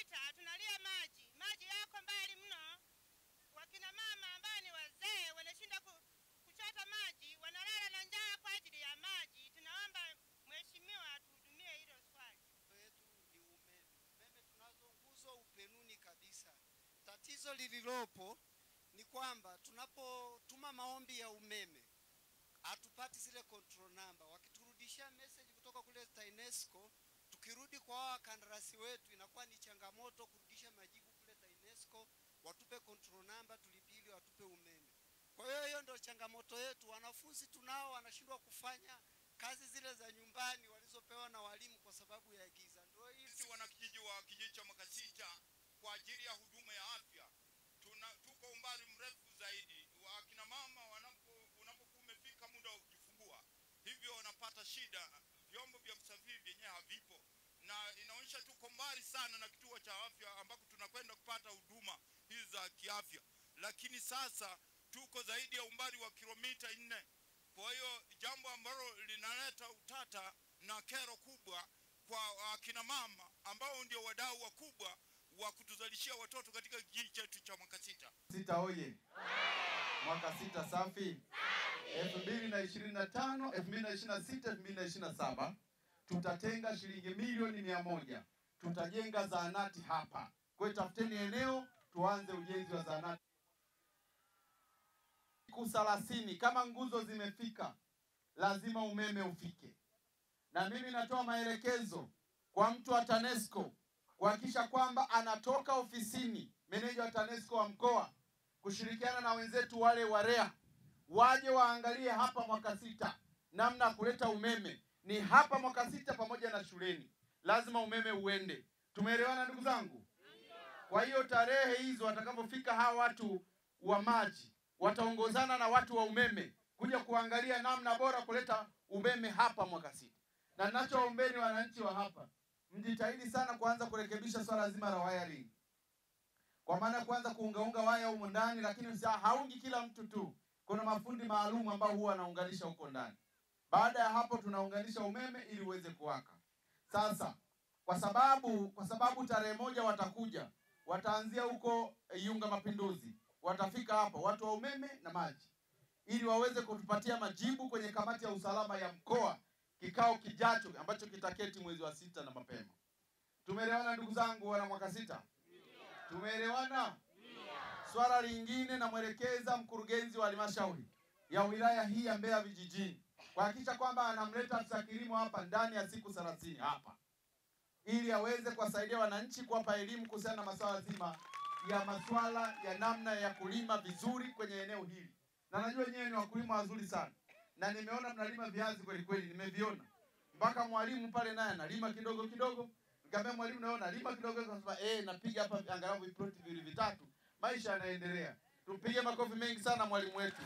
sita tunalia maji. Maji yako mbali mno. Wakina mama ambao ni wazee wanashinda kuchota maji, wanalala na njaa kwa ajili ya maji. Tunaomba mheshimiwa atuhudumie hilo swali. Wetu ni umeme. Umeme tunazo nguzo upenuni kabisa. Tatizo lililopo ni kwamba tunapotuma maombi ya umeme hatupati zile control number. Wakiturudishia message kutoka kule TANESCO, tukirudi kwa wakandarasi wetu inakuwa ni changamoto kurudisha majibu kule TANESCO, watupe control number tulipili watupe umeme. Kwa hiyo ndio changamoto yetu. Wanafunzi tunao wanashindwa kufanya kazi zile za nyumbani walizopewa na walimu kwa sababu ya giza. Ndio sisi wanakijiji wa kijiji cha Makasita kwa ajili ya huduma ya afya tuko umbali mrefu zaidi. Wakina mama unapokuwa umefika muda wa kujifungua, hivyo wanapata shida, vyombo vya usafiri vyenyewe havipo, na inaonyesha tuko mbali sana na kituo cha afya ambako tunakwenda kupata huduma hizi za kiafya. Lakini sasa tuko zaidi ya umbali wa kilomita 4. Kwa hiyo jambo ambalo linaleta utata na kero kubwa kwa akina mama ambao ndio wadau wakubwa wa kutuzalishia watoto katika kijiji chetu cha Makasita. Sita oye! Makasita safi! 2025, 2026, 2027 tutatenga shilingi milioni 100. Tutajenga zahanati hapa. Kwa hiyo tafuteni eneo tuanze ujenzi wa zahanati. Siku 30 kama nguzo zimefika, lazima umeme ufike. Na mimi natoa maelekezo kwa mtu wa TANESCO kuhakikisha kwamba anatoka ofisini, meneja wa TANESCO wa mkoa kushirikiana na wenzetu wale wa REA waje waangalie hapa Makasita namna kuleta umeme. Ni hapa Makasita pamoja na shuleni. Lazima umeme uende. Tumeelewana ndugu zangu? Kwa hiyo tarehe hizo watakapofika hawa watu wa maji wataongozana na watu wa umeme kuja kuangalia namna bora kuleta umeme hapa Makasita. Na ninachoombeni wananchi wa hapa, mjitahidi sana kuanza kurekebisha swala zima la wiring. Kwa maana kuanza kuungaunga waya huko ndani, lakini haungi kila mtu tu. Kuna mafundi maalum ambao huwa wanaunganisha huko ndani. Baada ya hapo tunaunganisha umeme ili uweze kuwaka. Sasa kwa sababu tarehe 1 watakuja, wataanzia huko Iunga Mapinduzi. Watafika hapa watu wa umeme na maji ili waweze kutupatia majibu kwenye kamati ya usalama ya mkoa kikao kijacho ambacho kitaketi mwezi wa 6 na mapema. Tumeelewana ndugu zangu wana Makasita? Tumeelewana? Swala lingine namwelekeza mkurugenzi wa halmashauri ya wilaya hii ya Mbeya vijijini kuhakikisha kwamba anamleta afisa kilimo hapa ndani ya siku 30 hapa ili aweze kuwasaidia wananchi kuwapa elimu kuhusiana na masuala ya namna ya kulima vizuri kwenye eneo hili. Na najua nyewe ni wakulima wazuri sana. Na nimeona mnalima viazi kweli kweli, nimeviona. Mpaka mwalimu pale naye analima kidogo kidogo. Nikamwambia mwalimu naona analima kidogo kwa sababu napiga hapa angalau viploti 2 vitatu. Maisha yanaendelea. Tupige makofi mengi sana mwalimu wetu.